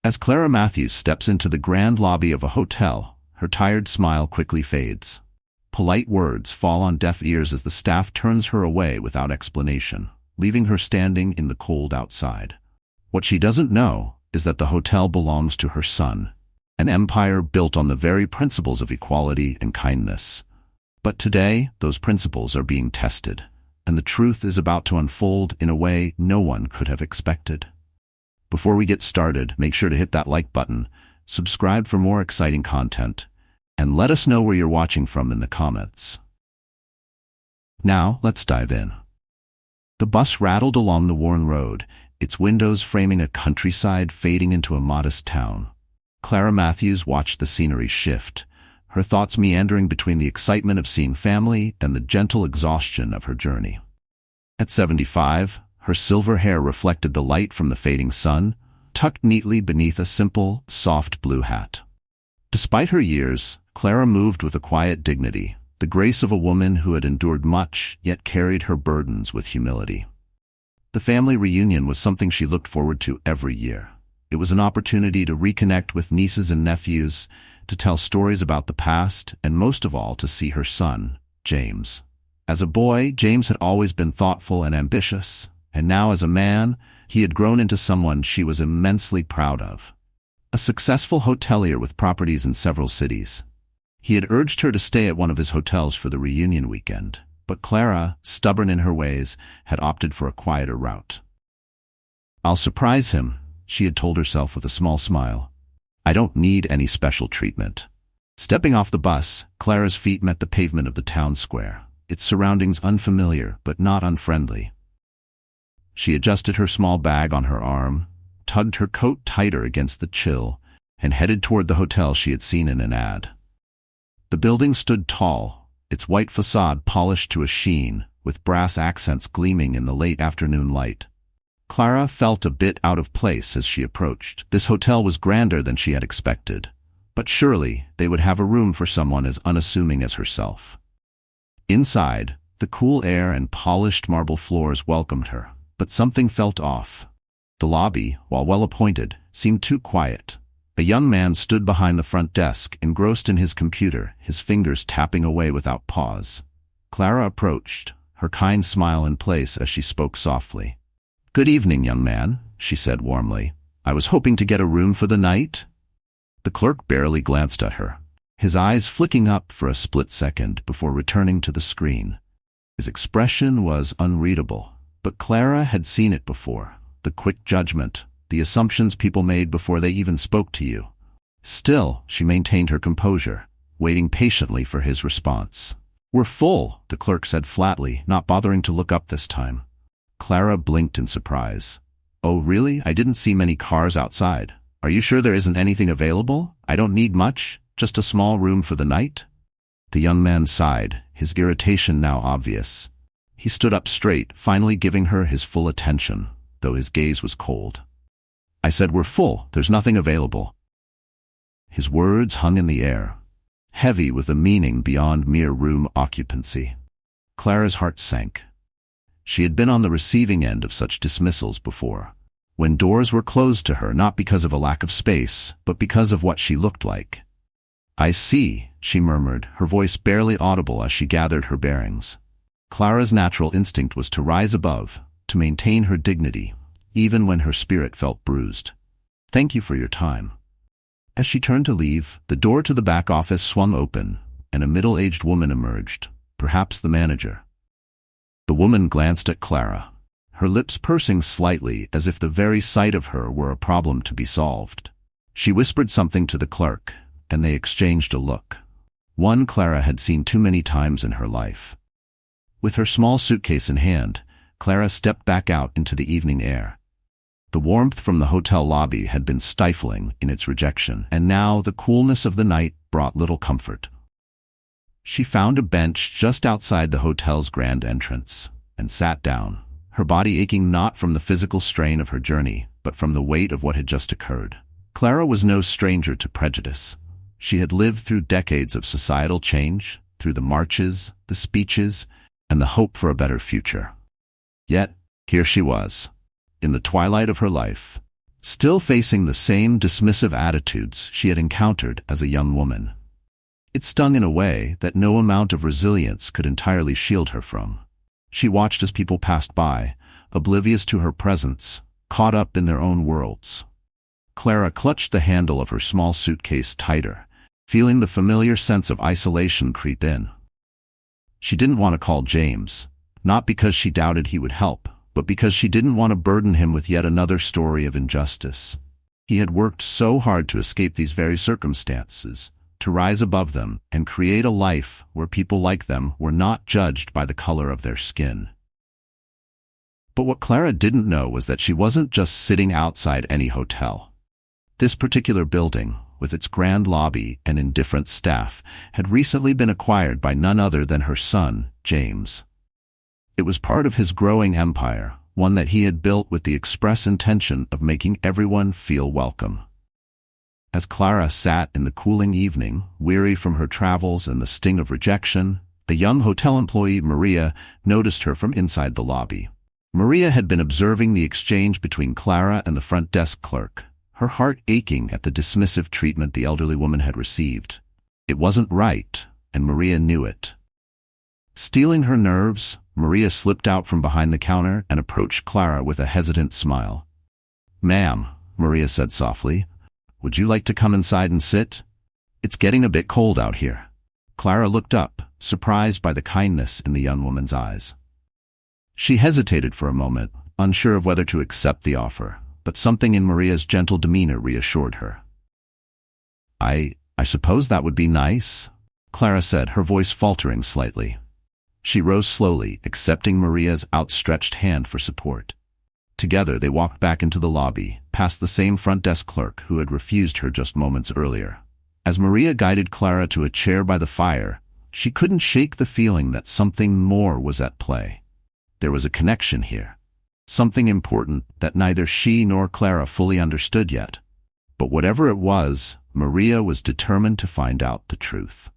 As Clara Matthews steps into the grand lobby of a hotel, her tired smile quickly fades. Polite words fall on deaf ears as the staff turns her away without explanation, leaving her standing in the cold outside. What she doesn't know is that the hotel belongs to her son, an empire built on the very principles of equality and kindness. But today, those principles are being tested, and the truth is about to unfold in a way no one could have expected. Before we get started, make sure to hit that like button, subscribe for more exciting content, and let us know where you're watching from in the comments. Now, let's dive in. The bus rattled along the worn road, its windows framing a countryside fading into a modest town. Clara Matthews watched the scenery shift, her thoughts meandering between the excitement of seeing family and the gentle exhaustion of her journey. At 75, her silver hair reflected the light from the fading sun, tucked neatly beneath a simple, soft blue hat. Despite her years, Clara moved with a quiet dignity, the grace of a woman who had endured much yet carried her burdens with humility. The family reunion was something she looked forward to every year. It was an opportunity to reconnect with nieces and nephews, to tell stories about the past, and most of all to see her son, James. As a boy, James had always been thoughtful and ambitious, and now as a man, he had grown into someone she was immensely proud of. A successful hotelier with properties in several cities. He had urged her to stay at one of his hotels for the reunion weekend, but Clara, stubborn in her ways, had opted for a quieter route. "I'll surprise him," she had told herself with a small smile. "I don't need any special treatment." Stepping off the bus, Clara's feet met the pavement of the town square, its surroundings unfamiliar but not unfriendly. She adjusted her small bag on her arm, tugged her coat tighter against the chill, and headed toward the hotel she had seen in an ad. The building stood tall, its white facade polished to a sheen, with brass accents gleaming in the late afternoon light. Clara felt a bit out of place as she approached. This hotel was grander than she had expected, but surely they would have a room for someone as unassuming as herself. Inside, the cool air and polished marble floors welcomed her, but something felt off. The lobby, while well-appointed, seemed too quiet. A young man stood behind the front desk, engrossed in his computer, his fingers tapping away without pause. Clara approached, her kind smile in place as she spoke softly. "Good evening, young man," she said warmly. "I was hoping to get a room for the night." The clerk barely glanced at her, his eyes flicking up for a split second before returning to the screen. His expression was unreadable, but Clara had seen it before. The quick judgment, the assumptions people made before they even spoke to you. Still, she maintained her composure, waiting patiently for his response. "We're full," the clerk said flatly, not bothering to look up this time. Clara blinked in surprise. "Oh, really? I didn't see many cars outside. Are you sure there isn't anything available? I don't need much, just a small room for the night." The young man sighed, his irritation now obvious. He stood up straight, finally giving her his full attention, though his gaze was cold. "I said we're full, there's nothing available." His words hung in the air, heavy with a meaning beyond mere room occupancy. Clara's heart sank. She had been on the receiving end of such dismissals before, when doors were closed to her not because of a lack of space, but because of what she looked like. "I see," she murmured, her voice barely audible as she gathered her bearings. Clara's natural instinct was to rise above, to maintain her dignity, even when her spirit felt bruised. "Thank you for your time." As she turned to leave, the door to the back office swung open, and a middle-aged woman emerged, perhaps the manager. The woman glanced at Clara, her lips pursing slightly as if the very sight of her were a problem to be solved. She whispered something to the clerk, and they exchanged a look. One Clara had seen too many times in her life. With her small suitcase in hand, Clara stepped back out into the evening air. The warmth from the hotel lobby had been stifling in its rejection, and now the coolness of the night brought little comfort. She found a bench just outside the hotel's grand entrance, and sat down, her body aching not from the physical strain of her journey, but from the weight of what had just occurred. Clara was no stranger to prejudice. She had lived through decades of societal change, through the marches, the speeches, and the hope for a better future. Yet, here she was, in the twilight of her life, still facing the same dismissive attitudes she had encountered as a young woman. It stung in a way that no amount of resilience could entirely shield her from. She watched as people passed by, oblivious to her presence, caught up in their own worlds. Clara clutched the handle of her small suitcase tighter, feeling the familiar sense of isolation creep in. She didn't want to call James, not because she doubted he would help, but because she didn't want to burden him with yet another story of injustice. He had worked so hard to escape these very circumstances, to rise above them and create a life where people like them were not judged by the color of their skin. But what Clara didn't know was that she wasn't just sitting outside any hotel. This particular building, with its grand lobby and indifferent staff, had recently been acquired by none other than her son, James. It was part of his growing empire, one that he had built with the express intention of making everyone feel welcome. As Clara sat in the cooling evening, weary from her travels and the sting of rejection, a young hotel employee, Maria, noticed her from inside the lobby. Maria had been observing the exchange between Clara and the front desk clerk, her heart aching at the dismissive treatment the elderly woman had received. It wasn't right, and Maria knew it. Steeling her nerves, Maria slipped out from behind the counter and approached Clara with a hesitant smile. "Ma'am," Maria said softly, "would you like to come inside and sit? It's getting a bit cold out here." Clara looked up, surprised by the kindness in the young woman's eyes. She hesitated for a moment, unsure of whether to accept the offer, but something in Maria's gentle demeanor reassured her. I suppose that would be nice," Clara said, her voice faltering slightly. She rose slowly, accepting Maria's outstretched hand for support. Together they walked back into the lobby, past the same front desk clerk who had refused her just moments earlier. As Maria guided Clara to a chair by the fire, she couldn't shake the feeling that something more was at play. There was a connection here, something important that neither she nor Clara fully understood yet. But whatever it was, Maria was determined to find out the truth.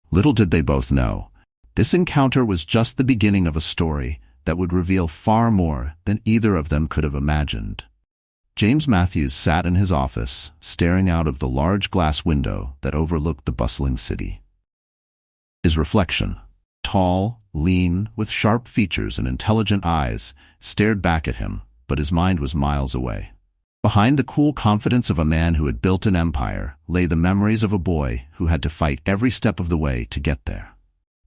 Little did they both know, this encounter was just the beginning of a story that would reveal far more than either of them could have imagined. James Matthews sat in his office, staring out of the large glass window that overlooked the bustling city. His reflection, tall, lean, with sharp features and intelligent eyes, stared back at him, but his mind was miles away. Behind the cool confidence of a man who had built an empire lay the memories of a boy who had to fight every step of the way to get there.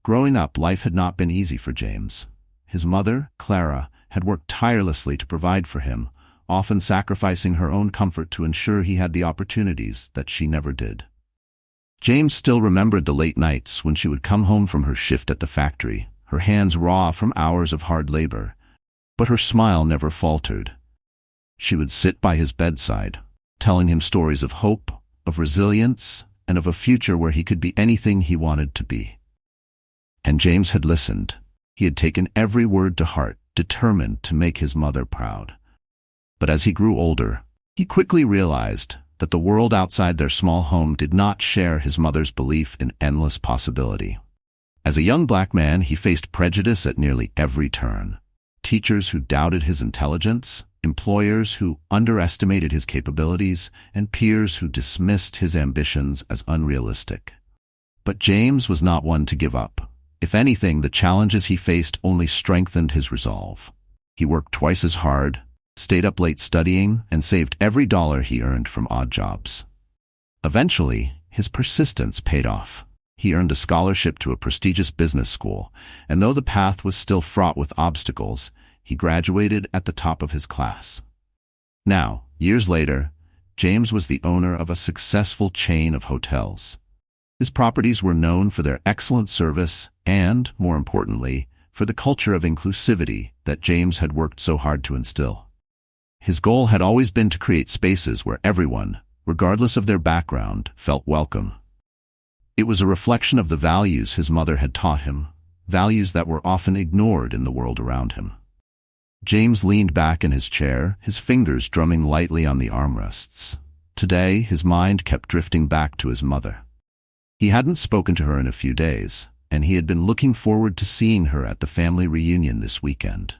Growing up, life had not been easy for James. His mother, Clara, had worked tirelessly to provide for him, often sacrificing her own comfort to ensure he had the opportunities that she never did. James still remembered the late nights when she would come home from her shift at the factory, her hands raw from hours of hard labor, but her smile never faltered. She would sit by his bedside, telling him stories of hope, of resilience, and of a future where he could be anything he wanted to be. And James had listened. He had taken every word to heart, determined to make his mother proud. But as he grew older, he quickly realized that the world outside their small home did not share his mother's belief in endless possibility. As a young black man, he faced prejudice at nearly every turn. Teachers who doubted his intelligence, employers who underestimated his capabilities, and peers who dismissed his ambitions as unrealistic. But James was not one to give up. If anything, the challenges he faced only strengthened his resolve. He worked twice as hard, stayed up late studying, and saved every dollar he earned from odd jobs. Eventually, his persistence paid off. He earned a scholarship to a prestigious business school, and though the path was still fraught with obstacles, he graduated at the top of his class. Now, years later, James was the owner of a successful chain of hotels. His properties were known for their excellent service and, more importantly, for the culture of inclusivity that James had worked so hard to instill. His goal had always been to create spaces where everyone, regardless of their background, felt welcome. It was a reflection of the values his mother had taught him, values that were often ignored in the world around him. James leaned back in his chair, his fingers drumming lightly on the armrests. Today, his mind kept drifting back to his mother. He hadn't spoken to her in a few days, and he had been looking forward to seeing her at the family reunion this weekend.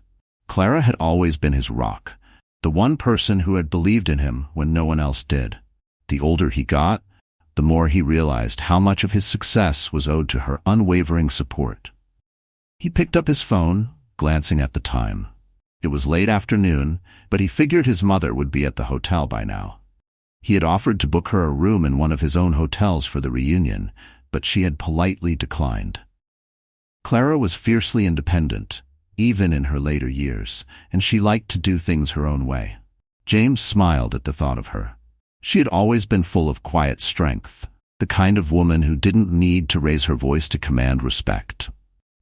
Clara had always been his rock, The one person who had believed in him when no one else did. The older he got, the more he realized how much of his success was owed to her unwavering support. He picked up his phone, glancing at the time. It was late afternoon, but he figured his mother would be at the hotel by now. He had offered to book her a room in one of his own hotels for the reunion, but she had politely declined. Clara was fiercely independent, even in her later years, and she liked to do things her own way. James smiled at the thought of her. She had always been full of quiet strength, the kind of woman who didn't need to raise her voice to command respect.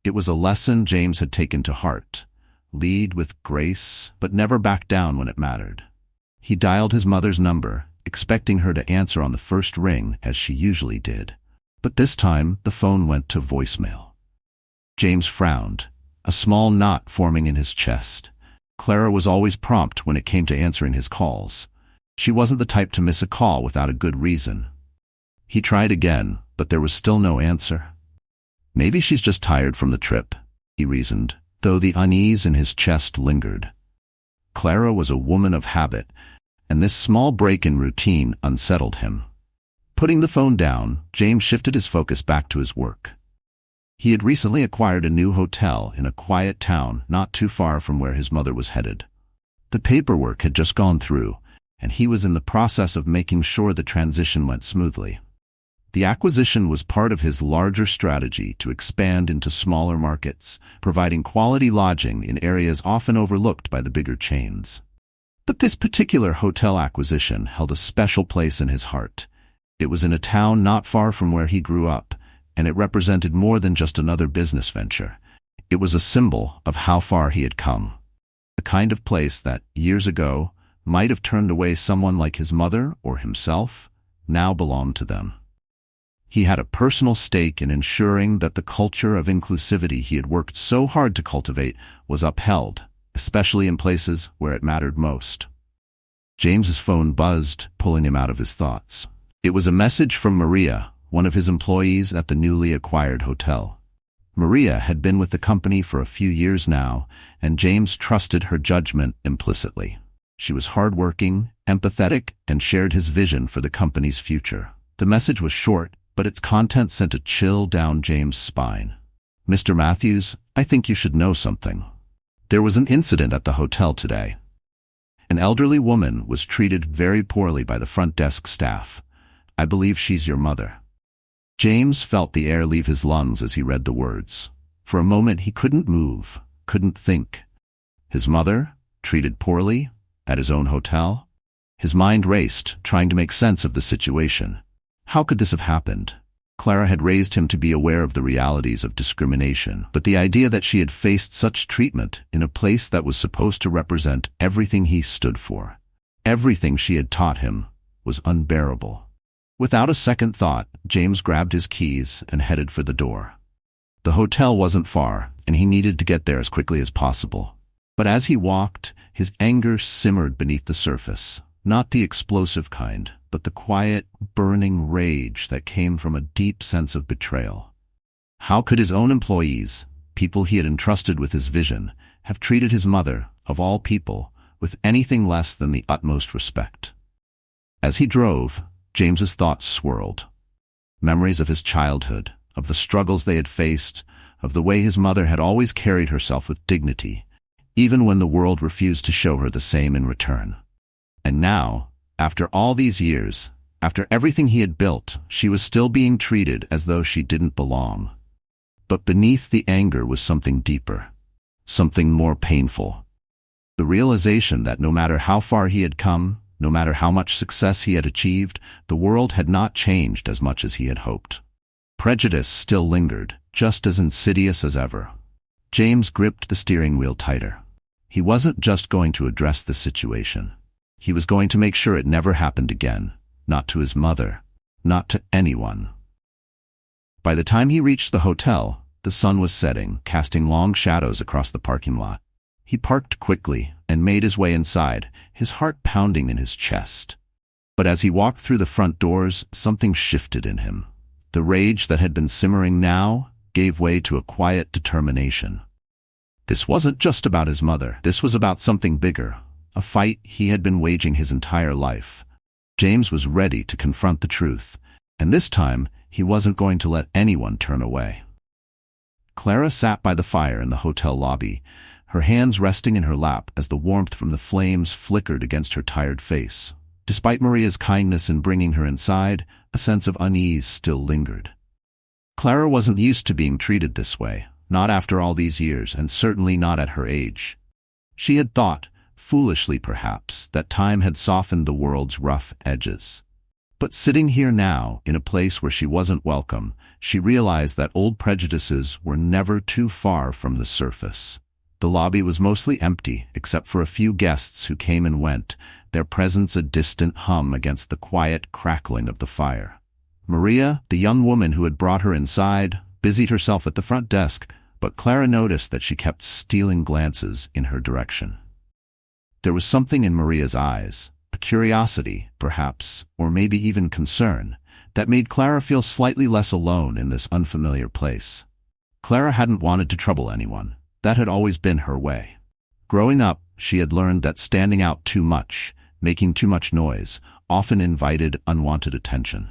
It was a lesson James had taken to heart. Lead with grace, but never back down when it mattered. He dialed his mother's number, expecting her to answer on the first ring, as she usually did. But this time, the phone went to voicemail. James frowned, a small knot forming in his chest. Clara was always prompt when it came to answering his calls. She wasn't the type to miss a call without a good reason. He tried again, but there was still no answer. Maybe she's just tired from the trip, he reasoned, though the unease in his chest lingered. Clara was a woman of habit, and this small break in routine unsettled him. Putting the phone down, James shifted his focus back to his work. He had recently acquired a new hotel in a quiet town not too far from where his mother was headed. The paperwork had just gone through, and he was in the process of making sure the transition went smoothly. The acquisition was part of his larger strategy to expand into smaller markets, providing quality lodging in areas often overlooked by the bigger chains. But this particular hotel acquisition held a special place in his heart. It was in a town not far from where he grew up, and it represented more than just another business venture. It was a symbol of how far he had come. The kind of place that, years ago, might have turned away someone like his mother or himself, now belonged to them. He had a personal stake in ensuring that the culture of inclusivity he had worked so hard to cultivate was upheld, especially in places where it mattered most. James's phone buzzed, pulling him out of his thoughts. It was a message from Maria, one of his employees at the newly acquired hotel. Maria had been with the company for a few years now, and James trusted her judgment implicitly. She was hardworking, empathetic, and shared his vision for the company's future. The message was short, but its content sent a chill down James' spine. "Mr. Matthews, I think you should know something. There was an incident at the hotel today. An elderly woman was treated very poorly by the front desk staff. I believe she's your mother." James felt the air leave his lungs as he read the words. For a moment he couldn't move, couldn't think. His mother, treated poorly, at his own hotel? His mind raced, trying to make sense of the situation. How could this have happened? Clara had raised him to be aware of the realities of discrimination, but the idea that she had faced such treatment in a place that was supposed to represent everything he stood for, everything she had taught him, was unbearable. Without a second thought, James grabbed his keys and headed for the door. The hotel wasn't far, and he needed to get there as quickly as possible. But as he walked, his anger simmered beneath the surface, not the explosive kind, but the quiet, burning rage that came from a deep sense of betrayal. How could his own employees, people he had entrusted with his vision, have treated his mother, of all people, with anything less than the utmost respect? As he drove, James's thoughts swirled. Memories of his childhood, of the struggles they had faced, of the way his mother had always carried herself with dignity, even when the world refused to show her the same in return. And now, after all these years, after everything he had built, she was still being treated as though she didn't belong. But beneath the anger was something deeper, something more painful. The realization that no matter how far he had come, no matter how much success he had achieved, the world had not changed as much as he had hoped. Prejudice still lingered, just as insidious as ever. James gripped the steering wheel tighter. He wasn't just going to address the situation. He was going to make sure it never happened again, not to his mother, not to anyone. By the time he reached the hotel, the sun was setting, casting long shadows across the parking lot. He parked quickly and made his way inside, his heart pounding in his chest. But as he walked through the front doors, something shifted in him. The rage that had been simmering now gave way to a quiet determination. This wasn't just about his mother. This was about something bigger, a fight he had been waging his entire life. James was ready to confront the truth, and this time he wasn't going to let anyone turn away. Clara sat by the fire in the hotel lobby, her hands resting in her lap as the warmth from the flames flickered against her tired face. Despite Maria's kindness in bringing her inside, a sense of unease still lingered. Clara wasn't used to being treated this way, not after all these years, and certainly not at her age. She had thought, foolishly perhaps, that time had softened the world's rough edges. But sitting here now, in a place where she wasn't welcome, she realized that old prejudices were never too far from the surface. The lobby was mostly empty, except for a few guests who came and went, their presence a distant hum against the quiet crackling of the fire. Maria, the young woman who had brought her inside, busied herself at the front desk, but Clara noticed that she kept stealing glances in her direction. There was something in Maria's eyes, a curiosity, perhaps, or maybe even concern, that made Clara feel slightly less alone in this unfamiliar place. Clara hadn't wanted to trouble anyone. That had always been her way. Growing up, she had learned that standing out too much, making too much noise, often invited unwanted attention.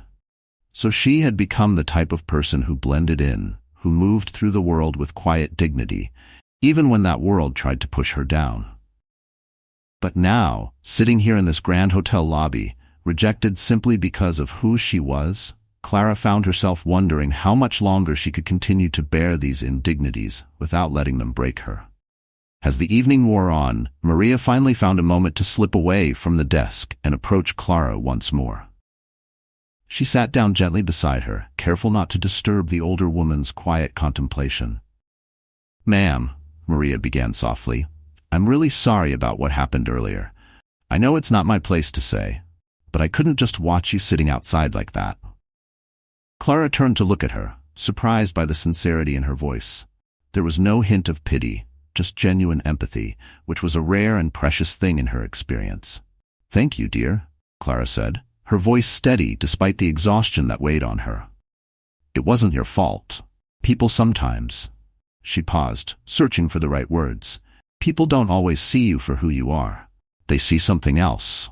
So she had become the type of person who blended in, who moved through the world with quiet dignity, even when that world tried to push her down. But now, sitting here in this grand hotel lobby, rejected simply because of who she was, Clara found herself wondering how much longer she could continue to bear these indignities without letting them break her. As the evening wore on, Maria finally found a moment to slip away from the desk and approach Clara once more. She sat down gently beside her, careful not to disturb the older woman's quiet contemplation. "Ma'am," Maria began softly, "I'm really sorry about what happened earlier. I know it's not my place to say, but I couldn't just watch you sitting outside like that." Clara turned to look at her, surprised by the sincerity in her voice. There was no hint of pity, just genuine empathy, which was a rare and precious thing in her experience. "Thank you, dear," Clara said, her voice steady despite the exhaustion that weighed on her. "It wasn't your fault. People sometimes—" She paused, searching for the right words. "People don't always see you for who you are. They see something else."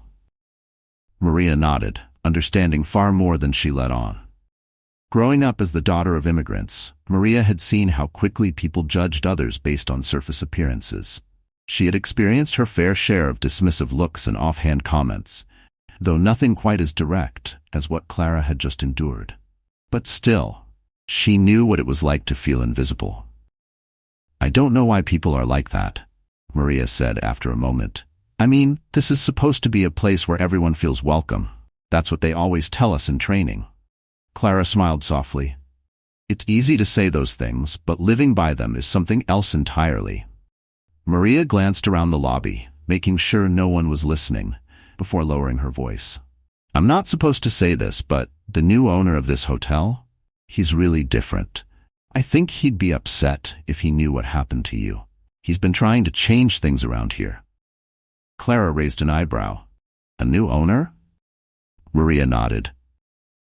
Maria nodded, understanding far more than she let on. Growing up as the daughter of immigrants, Maria had seen how quickly people judged others based on surface appearances. She had experienced her fair share of dismissive looks and offhand comments, though nothing quite as direct as what Clara had just endured. But still, she knew what it was like to feel invisible. "I don't know why people are like that," Maria said after a moment. "I mean, this is supposed to be a place where everyone feels welcome. That's what they always tell us in training." Clara smiled softly. "It's easy to say those things, but living by them is something else entirely." Maria glanced around the lobby, making sure no one was listening, before lowering her voice. "I'm not supposed to say this, but the new owner of this hotel? He's really different. I think he'd be upset if he knew what happened to you. He's been trying to change things around here." Clara raised an eyebrow. "A new owner?" Maria nodded.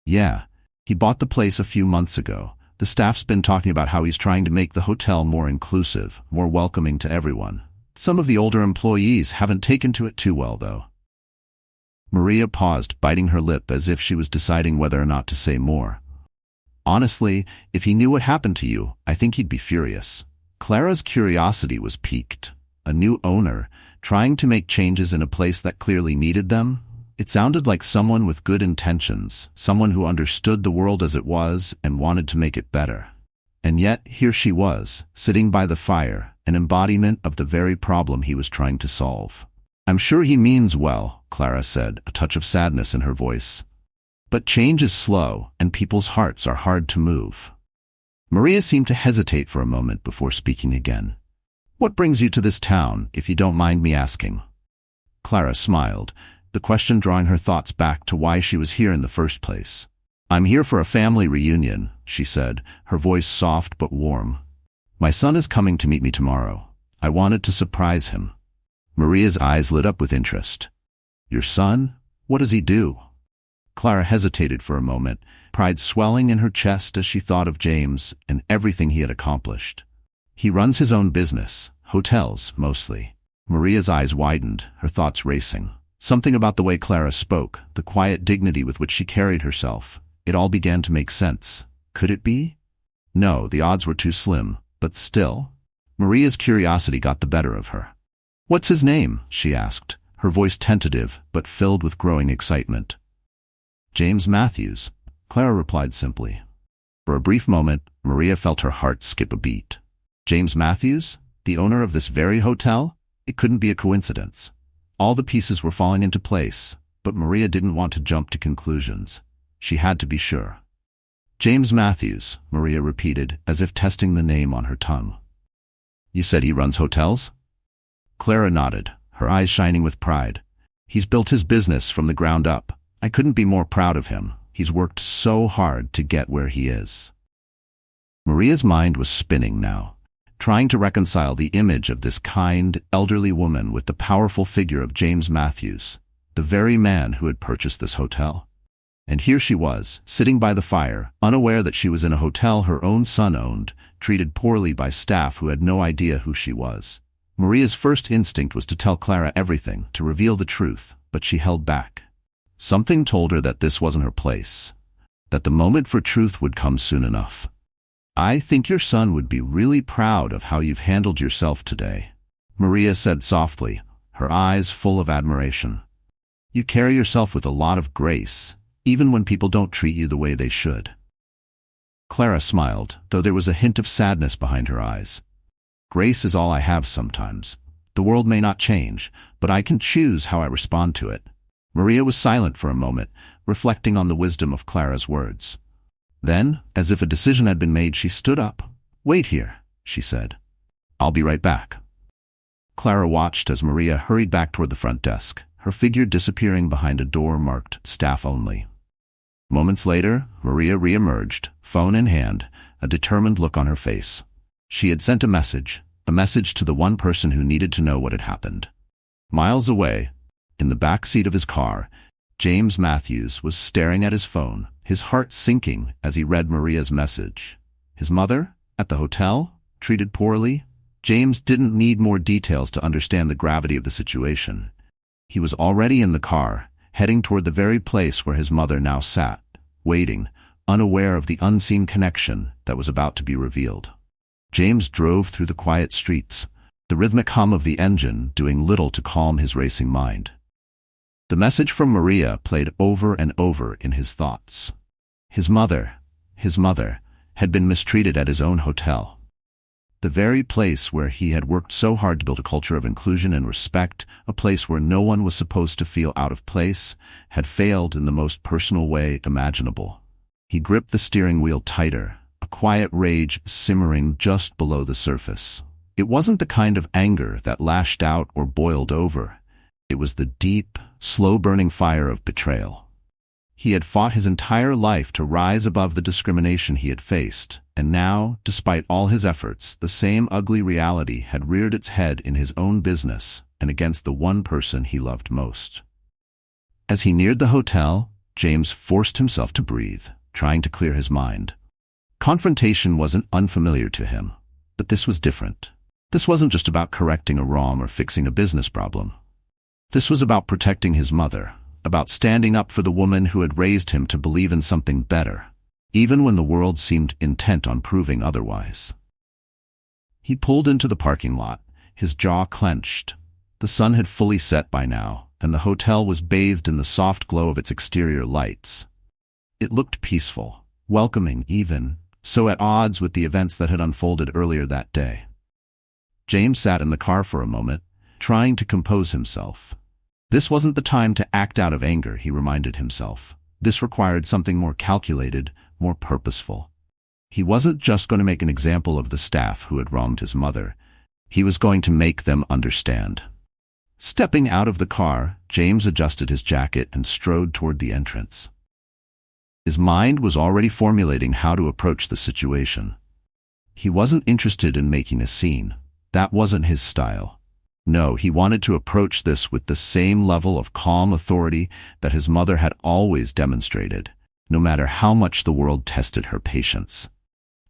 "Yeah. He bought the place a few months ago. The staff's been talking about how he's trying to make the hotel more inclusive, more welcoming to everyone. Some of the older employees haven't taken to it too well, though." Maria paused, biting her lip as if she was deciding whether or not to say more. "Honestly, if he knew what happened to you, I think he'd be furious." Clara's curiosity was piqued. A new owner, trying to make changes in a place that clearly needed them? It sounded like someone with good intentions, someone who understood the world as it was and wanted to make it better. And yet, here she was, sitting by the fire, an embodiment of the very problem he was trying to solve. "I'm sure he means well," Clara said, a touch of sadness in her voice. "But change is slow, and people's hearts are hard to move." Maria seemed to hesitate for a moment before speaking again. "What brings you to this town, if you don't mind me asking?" Clara smiled, the question drawing her thoughts back to why she was here in the first place. "I'm here for a family reunion," she said, her voice soft but warm. "My son is coming to meet me tomorrow. I wanted to surprise him." Maria's eyes lit up with interest. "Your son? What does he do?" Clara hesitated for a moment, pride swelling in her chest as she thought of James and everything he had accomplished. "He runs his own business, hotels mostly. Maria's eyes widened, her thoughts racing. Something about the way Clara spoke, the quiet dignity with which she carried herself, it all began to make sense. Could it be? No, the odds were too slim, but still. Maria's curiosity got the better of her. "What's his name?" she asked, her voice tentative but filled with growing excitement. "James Matthews," Clara replied simply. For a brief moment, Maria felt her heart skip a beat. James Matthews? The owner of this very hotel? It couldn't be a coincidence. All the pieces were falling into place, but Maria didn't want to jump to conclusions. She had to be sure. "James Matthews," Maria repeated, as if testing the name on her tongue. "You said he runs hotels?" Clara nodded, her eyes shining with pride. "He's built his business from the ground up. I couldn't be more proud of him. He's worked so hard to get where he is." Maria's mind was spinning now, trying to reconcile the image of this kind, elderly woman with the powerful figure of James Matthews, the very man who had purchased this hotel. And here she was, sitting by the fire, unaware that she was in a hotel her own son owned, treated poorly by staff who had no idea who she was. Maria's first instinct was to tell Clara everything, to reveal the truth, but she held back. Something told her that this wasn't her place, that the moment for truth would come soon enough. "I think your son would be really proud of how you've handled yourself today," Maria said softly, her eyes full of admiration. "You carry yourself with a lot of grace, even when people don't treat you the way they should." Clara smiled, though there was a hint of sadness behind her eyes. "Grace is all I have sometimes. The world may not change, but I can choose how I respond to it." Maria was silent for a moment, reflecting on the wisdom of Clara's words. Then, as if a decision had been made, she stood up. "Wait here," she said. "I'll be right back." Clara watched as Maria hurried back toward the front desk, her figure disappearing behind a door marked "Staff Only." Moments later, Maria re-emerged, phone in hand, a determined look on her face. She had sent a message to the one person who needed to know what had happened. Miles away, in the back seat of his car, James Matthews was staring at his phone, his heart sinking as he read Maria's message. His mother? At the hotel? Treated poorly? James didn't need more details to understand the gravity of the situation. He was already in the car, heading toward the very place where his mother now sat, waiting, unaware of the unseen connection that was about to be revealed. James drove through the quiet streets, the rhythmic hum of the engine doing little to calm his racing mind. The message from Maria played over and over in his thoughts. His mother, had been mistreated at his own hotel. The very place where he had worked so hard to build a culture of inclusion and respect, a place where no one was supposed to feel out of place, had failed in the most personal way imaginable. He gripped the steering wheel tighter, a quiet rage simmering just below the surface. It wasn't the kind of anger that lashed out or boiled over. It was the deep, slow-burning fire of betrayal. He had fought his entire life to rise above the discrimination he had faced, and now, despite all his efforts, the same ugly reality had reared its head in his own business and against the one person he loved most. As he neared the hotel, James forced himself to breathe, trying to clear his mind. Confrontation wasn't unfamiliar to him, but this was different. This wasn't just about correcting a wrong or fixing a business problem. This was about protecting his mother, about standing up for the woman who had raised him to believe in something better, even when the world seemed intent on proving otherwise. He pulled into the parking lot, his jaw clenched. The sun had fully set by now, and the hotel was bathed in the soft glow of its exterior lights. It looked peaceful, welcoming even, so at odds with the events that had unfolded earlier that day. James sat in the car for a moment, trying to compose himself. This wasn't the time to act out of anger, he reminded himself. This required something more calculated, more purposeful. He wasn't just going to make an example of the staff who had wronged his mother. He was going to make them understand. Stepping out of the car, James adjusted his jacket and strode toward the entrance. His mind was already formulating how to approach the situation. He wasn't interested in making a scene. That wasn't his style. No, he wanted to approach this with the same level of calm authority that his mother had always demonstrated, no matter how much the world tested her patience.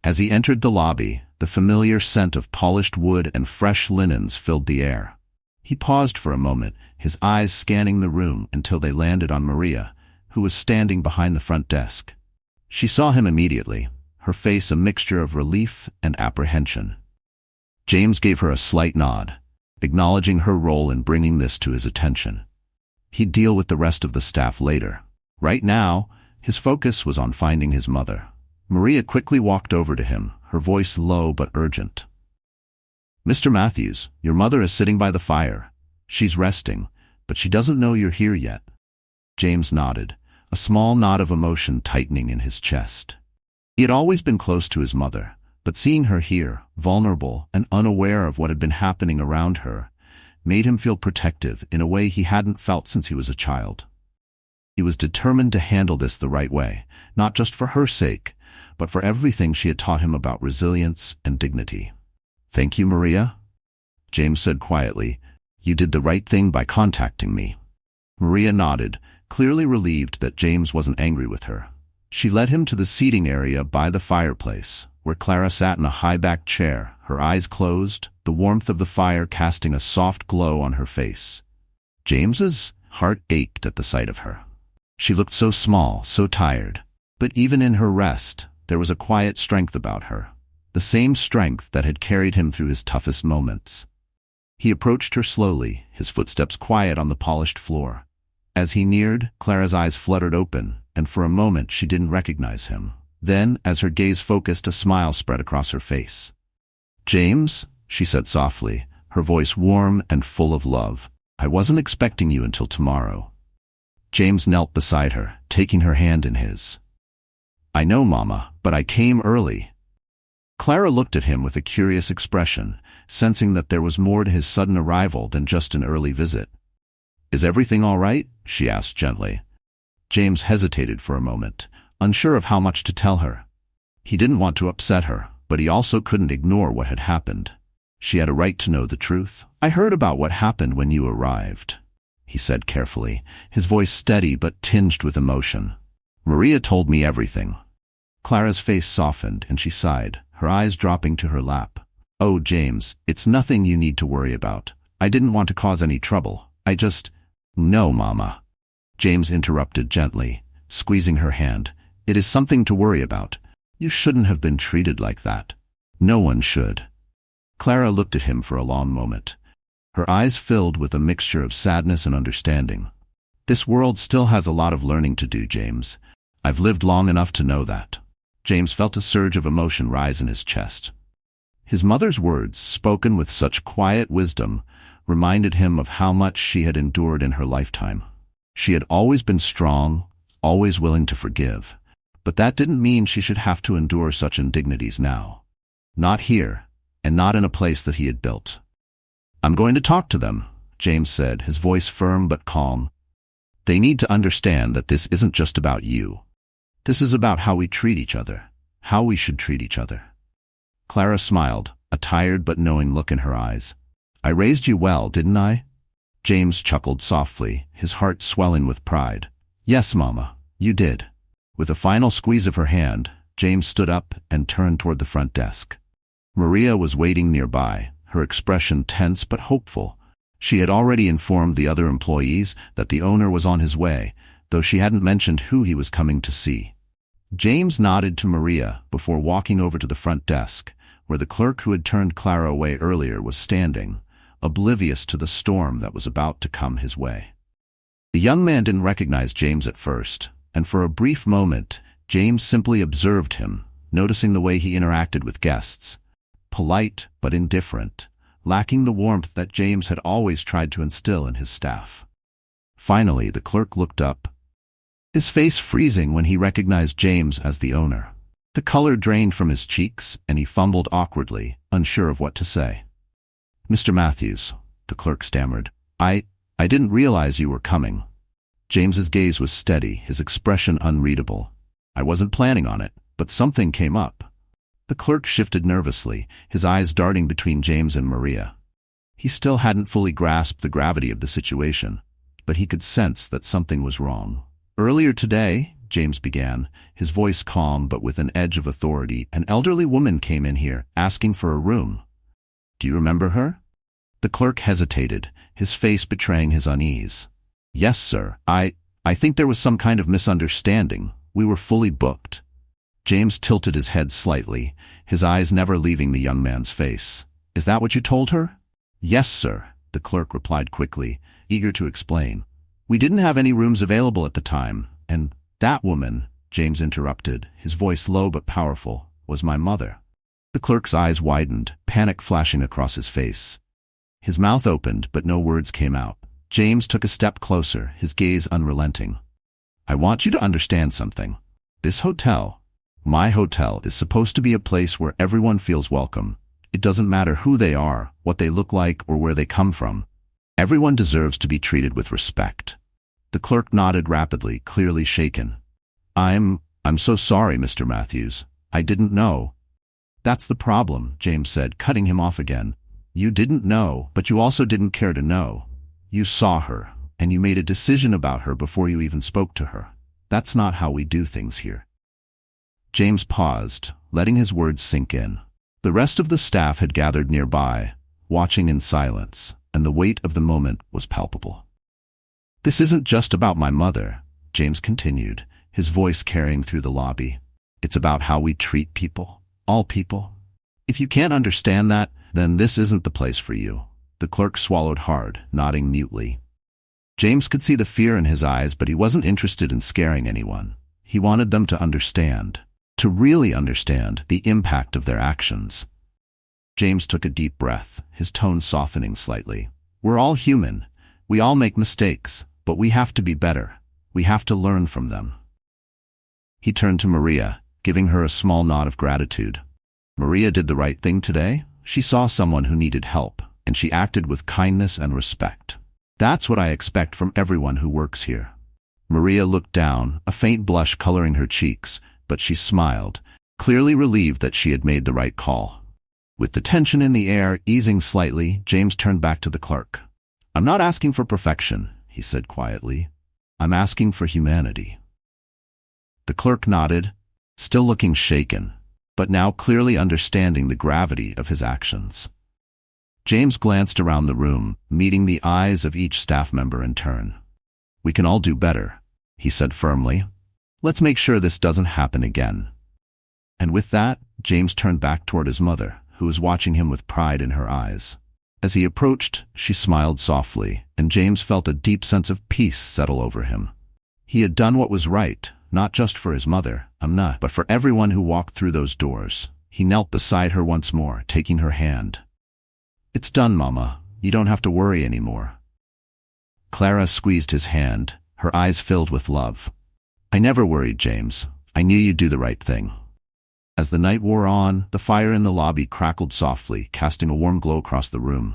As he entered the lobby, the familiar scent of polished wood and fresh linens filled the air. He paused for a moment, his eyes scanning the room until they landed on Maria, who was standing behind the front desk. She saw him immediately, her face a mixture of relief and apprehension. James gave her a slight nod, acknowledging her role in bringing this to his attention. He'd deal with the rest of the staff later. Right now, his focus was on finding his mother. Maria quickly walked over to him, her voice low but urgent. "Mr. Matthews, your mother is sitting by the fire. She's resting, but she doesn't know you're here yet." James nodded, a small knot of emotion tightening in his chest. He had always been close to his mother, but seeing her here, vulnerable and unaware of what had been happening around her, made him feel protective in a way he hadn't felt since he was a child. He was determined to handle this the right way, not just for her sake, but for everything she had taught him about resilience and dignity. "Thank you, Maria," James said quietly. "You did the right thing by contacting me." Maria nodded, clearly relieved that James wasn't angry with her. She led him to the seating area by the fireplace, where Clara sat in a high-backed chair, her eyes closed, the warmth of the fire casting a soft glow on her face. James's heart ached at the sight of her. She looked so small, so tired, but even in her rest, there was a quiet strength about her, the same strength that had carried him through his toughest moments. He approached her slowly, his footsteps quiet on the polished floor. As he neared, Clara's eyes fluttered open, and for a moment she didn't recognize him. Then, as her gaze focused, a smile spread across her face. "James," she said softly, her voice warm and full of love, "I wasn't expecting you until tomorrow." James knelt beside her, taking her hand in his. "I know, Mama, but I came early." Clara looked at him with a curious expression, sensing that there was more to his sudden arrival than just an early visit. "Is everything all right?" she asked gently. James hesitated for a moment, unsure of how much to tell her. He didn't want to upset her, but he also couldn't ignore what had happened. She had a right to know the truth. "I heard about what happened when you arrived," he said carefully, his voice steady but tinged with emotion. "Maria told me everything." Clara's face softened and she sighed, her eyes dropping to her lap. "Oh, James, it's nothing you need to worry about. I didn't want to cause any trouble. I just—" "No, Mama," James interrupted gently, squeezing her hand. "It is something to worry about. You shouldn't have been treated like that. No one should." Clara looked at him for a long moment, her eyes filled with a mixture of sadness and understanding. "This world still has a lot of learning to do, James. I've lived long enough to know that." James felt a surge of emotion rise in his chest. His mother's words, spoken with such quiet wisdom, reminded him of how much she had endured in her lifetime. She had always been strong, always willing to forgive, but that didn't mean she should have to endure such indignities now. Not here, and not in a place that he had built. "I'm going to talk to them," James said, his voice firm but calm. "They need to understand that this isn't just about you. This is about how we treat each other, how we should treat each other." Clara smiled, a tired but knowing look in her eyes. "I raised you well, didn't I?" James chuckled softly, his heart swelling with pride. "Yes, Mama, you did." With a final squeeze of her hand, James stood up and turned toward the front desk. Maria was waiting nearby, her expression tense but hopeful. She had already informed the other employees that the owner was on his way, though she hadn't mentioned who he was coming to see. James nodded to Maria before walking over to the front desk, where the clerk who had turned Clara away earlier was standing, oblivious to the storm that was about to come his way. The young man didn't recognize James at first, and for a brief moment, James simply observed him, noticing the way he interacted with guests. Polite but indifferent, lacking the warmth that James had always tried to instill in his staff. Finally, the clerk looked up, his face freezing when he recognized James as the owner. The color drained from his cheeks, and he fumbled awkwardly, unsure of what to say. "Mr. Matthews," the clerk stammered, I didn't realize you were coming." James's gaze was steady, his expression unreadable. "I wasn't planning on it, but something came up." The clerk shifted nervously, his eyes darting between James and Maria. He still hadn't fully grasped the gravity of the situation, but he could sense that something was wrong. "Earlier today," James began, his voice calm but with an edge of authority, "an elderly woman came in here, asking for a room. Do you remember her?" The clerk hesitated, his face betraying his unease. "Yes, sir. I think there was some kind of misunderstanding. We were fully booked." James tilted his head slightly, his eyes never leaving the young man's face. "Is that what you told her?" "Yes, sir," the clerk replied quickly, eager to explain. "We didn't have any rooms available at the time, and that woman," James interrupted, his voice low but powerful, "was my mother." The clerk's eyes widened, panic flashing across his face. His mouth opened, but no words came out. James took a step closer, his gaze unrelenting. "I want you to understand something. This hotel, my hotel, is supposed to be a place where everyone feels welcome. It doesn't matter who they are, what they look like, or where they come from. Everyone deserves to be treated with respect." The clerk nodded rapidly, clearly shaken. I'm so sorry, Mr. Matthews. I didn't know." "That's the problem," James said, cutting him off again. "You didn't know, but you also didn't care to know. You saw her, and you made a decision about her before you even spoke to her. That's not how we do things here." James paused, letting his words sink in. The rest of the staff had gathered nearby, watching in silence, and the weight of the moment was palpable. "This isn't just about my mother," James continued, his voice carrying through the lobby. "It's about how we treat people, all people. If you can't understand that, then this isn't the place for you." The clerk swallowed hard, nodding mutely. James could see the fear in his eyes, but he wasn't interested in scaring anyone. He wanted them to understand, to really understand the impact of their actions. James took a deep breath, his tone softening slightly. "We're all human. We all make mistakes, but we have to be better. We have to learn from them." He turned to Maria, giving her a small nod of gratitude. Maria did the right thing today. She saw someone who needed help, and she acted with kindness and respect. That's what I expect from everyone who works here. Maria looked down, a faint blush coloring her cheeks, but she smiled, clearly relieved that she had made the right call. With the tension in the air easing slightly, James turned back to the clerk. "I'm not asking for perfection," he said quietly. "I'm asking for humanity." The clerk nodded, still looking shaken, but now clearly understanding the gravity of his actions. James glanced around the room, meeting the eyes of each staff member in turn. "We can all do better," he said firmly. "Let's make sure this doesn't happen again." And with that, James turned back toward his mother, who was watching him with pride in her eyes. As he approached, she smiled softly, and James felt a deep sense of peace settle over him. He had done what was right, not just for his mother, Amna, but for everyone who walked through those doors. He knelt beside her once more, taking her hand. "It's done, Mama. You don't have to worry anymore." Clara squeezed his hand, her eyes filled with love. "I never worried, James. I knew you'd do the right thing." As the night wore on, the fire in the lobby crackled softly, casting a warm glow across the room.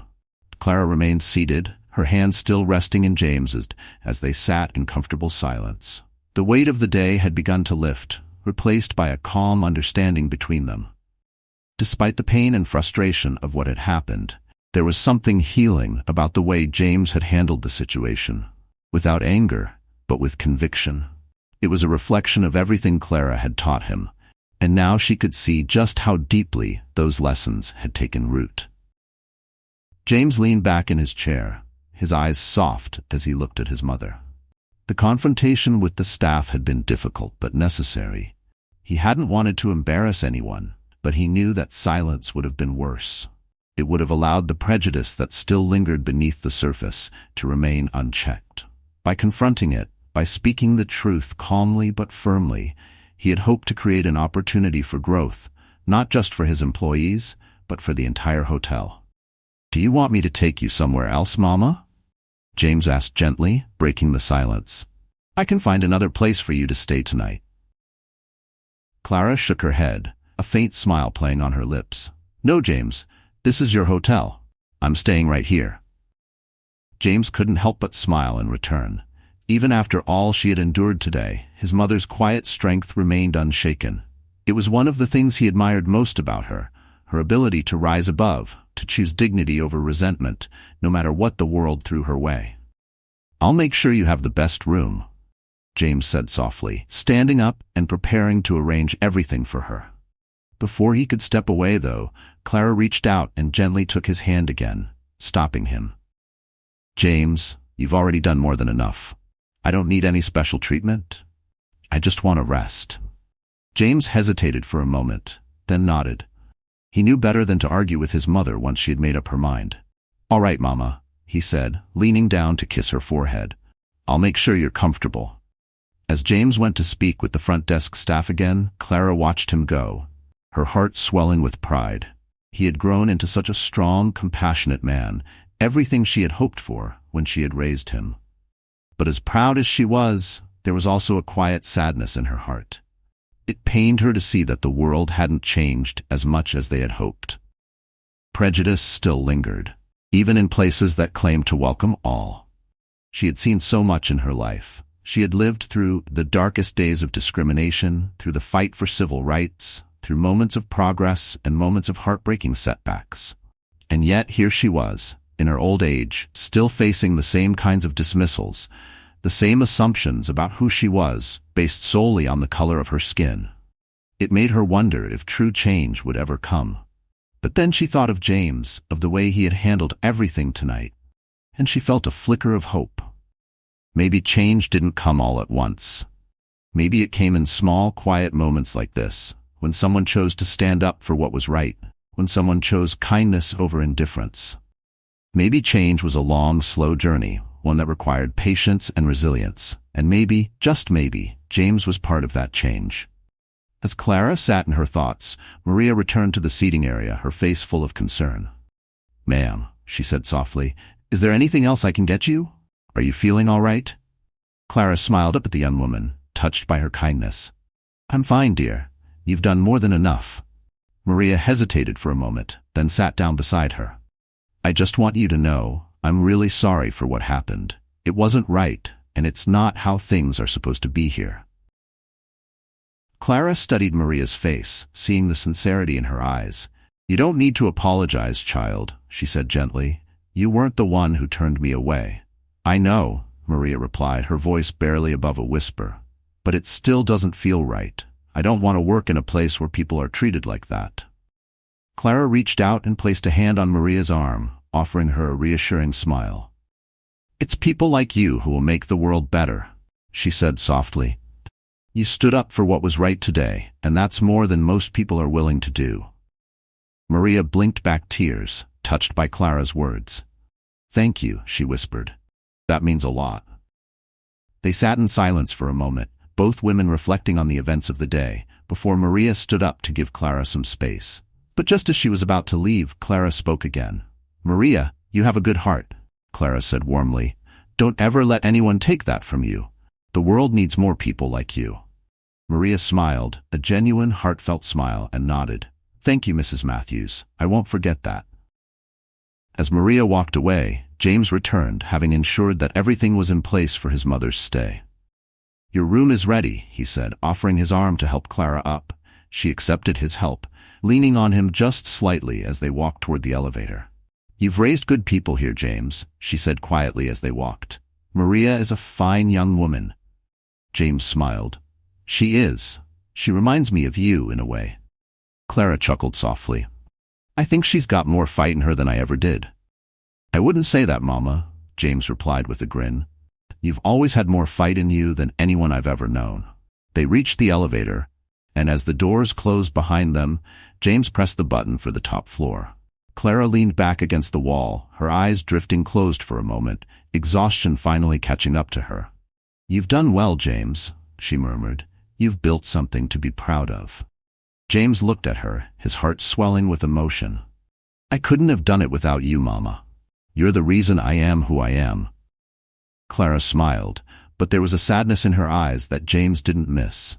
Clara remained seated, her hands still resting in James's, as they sat in comfortable silence. The weight of the day had begun to lift, replaced by a calm understanding between them. Despite the pain and frustration of what had happened, there was something healing about the way James had handled the situation, without anger, but with conviction. It was a reflection of everything Clara had taught him, and now she could see just how deeply those lessons had taken root. James leaned back in his chair, his eyes soft as he looked at his mother. The confrontation with the staff had been difficult but necessary. He hadn't wanted to embarrass anyone, but he knew that silence would have been worse. It would have allowed the prejudice that still lingered beneath the surface to remain unchecked. By confronting it, by speaking the truth calmly but firmly, he had hoped to create an opportunity for growth, not just for his employees, but for the entire hotel. "Do you want me to take you somewhere else, Mama?" James asked gently, breaking the silence. "I can find another place for you to stay tonight." Clara shook her head, a faint smile playing on her lips. "No, James, this is your hotel. I'm staying right here." James couldn't help but smile in return. Even after all she had endured today, his mother's quiet strength remained unshaken. It was one of the things he admired most about her, her ability to rise above, to choose dignity over resentment, no matter what the world threw her way. "I'll make sure you have the best room," James said softly, standing up and preparing to arrange everything for her. Before he could step away, though, Clara reached out and gently took his hand again. stopping him. "James, you've already done more than enough. I don't need any special treatment. I just want to rest." James hesitated for a moment, then nodded. He knew better than to argue with his mother once she had made up her mind. "All right, Mama," he said, leaning down to kiss her forehead. "I'll make sure you're comfortable." As James went to speak with the front desk staff again, Clara watched him go, her heart swelling with pride. He had grown into such a strong, compassionate man, everything she had hoped for when she had raised him. But as proud as she was, there was also a quiet sadness in her heart. It pained her to see that the world hadn't changed as much as they had hoped. Prejudice still lingered, even in places that claimed to welcome all. She had seen so much in her life. She had lived through the darkest days of discrimination, through the fight for civil rights, through moments of progress and moments of heartbreaking setbacks. And yet here she was, in her old age, still facing the same kinds of dismissals, the same assumptions about who she was, based solely on the color of her skin. It made her wonder if true change would ever come. But then she thought of James, of the way he had handled everything tonight, and she felt a flicker of hope. Maybe change didn't come all at once. Maybe it came in small, quiet moments like this, when someone chose to stand up for what was right, when someone chose kindness over indifference. Maybe change was a long, slow journey, one that required patience and resilience, and maybe, just maybe, James was part of that change. As Clara sat in her thoughts, Maria returned to the seating area, her face full of concern. "Ma'am," she said softly, "is there anything else I can get you? Are you feeling all right?" Clara smiled up at the young woman, touched by her kindness. "I'm fine, dear. You've done more than enough." Maria hesitated for a moment, then sat down beside her. "I just want you to know, I'm really sorry for what happened. It wasn't right, and it's not how things are supposed to be here." Clara studied Maria's face, seeing the sincerity in her eyes. "You don't need to apologize, child," she said gently. "You weren't the one who turned me away." "I know," Maria replied, her voice barely above a whisper. "But it still doesn't feel right. I don't want to work in a place where people are treated like that." Clara reached out and placed a hand on Maria's arm, offering her a reassuring smile. "It's people like you who will make the world better," she said softly. "You stood up for what was right today, and that's more than most people are willing to do." Maria blinked back tears, touched by Clara's words. "Thank you," she whispered. "That means a lot." They sat in silence for a moment, both women reflecting on the events of the day, before Maria stood up to give Clara some space. But just as she was about to leave, Clara spoke again. "Maria, you have a good heart," Clara said warmly. "Don't ever let anyone take that from you. The world needs more people like you." Maria smiled, a genuine, heartfelt smile, and nodded. "Thank you, Mrs. Matthews. I won't forget that." As Maria walked away, James returned, having ensured that everything was in place for his mother's stay. "Your room is ready," he said, offering his arm to help Clara up. She accepted his help, leaning on him just slightly as they walked toward the elevator. "You've raised good people here, James," she said quietly as they walked. "Maria is a fine young woman." James smiled. "She is. She reminds me of you, in a way." Clara chuckled softly. "I think she's got more fight in her than I ever did." "I wouldn't say that, Mama," James replied with a grin. "You've always had more fight in you than anyone I've ever known." They reached the elevator, and as the doors closed behind them, James pressed the button for the top floor. Clara leaned back against the wall, her eyes drifting closed for a moment, exhaustion finally catching up to her. "You've done well, James," she murmured. "You've built something to be proud of." James looked at her, his heart swelling with emotion. "I couldn't have done it without you, Mama. You're the reason I am who I am." Clara smiled, but there was a sadness in her eyes that James didn't miss.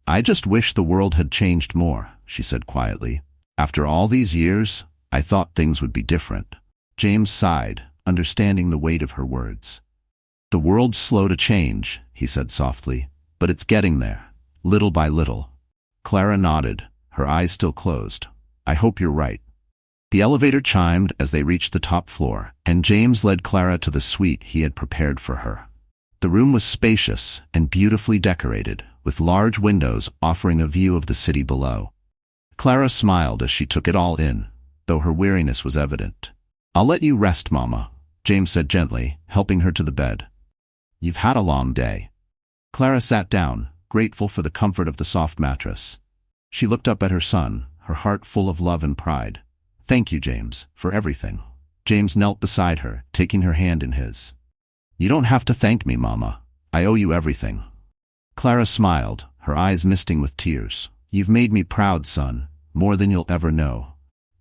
"I just wish the world had changed more," she said quietly. "After all these years, I thought things would be different." James sighed, understanding the weight of her words. "The world's slow to change," he said softly, "but it's getting there, little by little." Clara nodded, her eyes still closed. "I hope you're right." The elevator chimed as they reached the top floor, and James led Clara to the suite he had prepared for her. The room was spacious and beautifully decorated, with large windows offering a view of the city below. Clara smiled as she took it all in, though her weariness was evident. I'll let you rest, Mama, James said gently, helping her to the bed. You've had a long day. Clara sat down, grateful for the comfort of the soft mattress. She looked up at her son, her heart full of love and pride. Thank you, James, for everything. James knelt beside her, taking her hand in his. You don't have to thank me, Mama. I owe you everything. Clara smiled, her eyes misting with tears. You've made me proud, son, more than you'll ever know.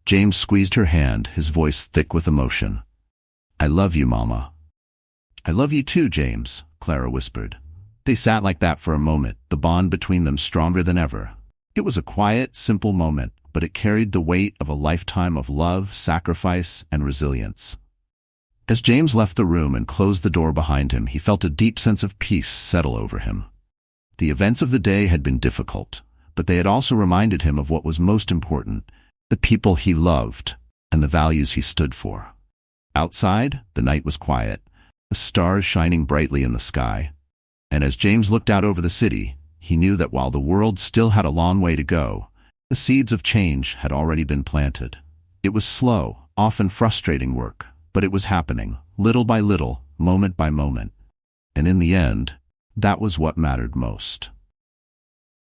James squeezed her hand, his voice thick with emotion. I love you, Mama. I love you too, James, Clara whispered. They sat like that for a moment, the bond between them stronger than ever. It was a quiet, simple moment, but it carried the weight of a lifetime of love, sacrifice, and resilience. As James left the room and closed the door behind him, he felt a deep sense of peace settle over him. The events of the day had been difficult, but they had also reminded him of what was most important, the people he loved and the values he stood for. Outside, the night was quiet, the stars shining brightly in the sky. And as James looked out over the city, he knew that while the world still had a long way to go, the seeds of change had already been planted. It was slow, often frustrating work, but it was happening, little by little, moment by moment. And in the end, that was what mattered most.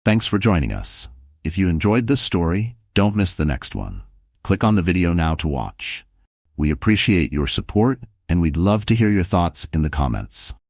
Thanks for joining us. If you enjoyed this story, don't miss the next one. Click on the video now to watch. We appreciate your support, and we'd love to hear your thoughts in the comments.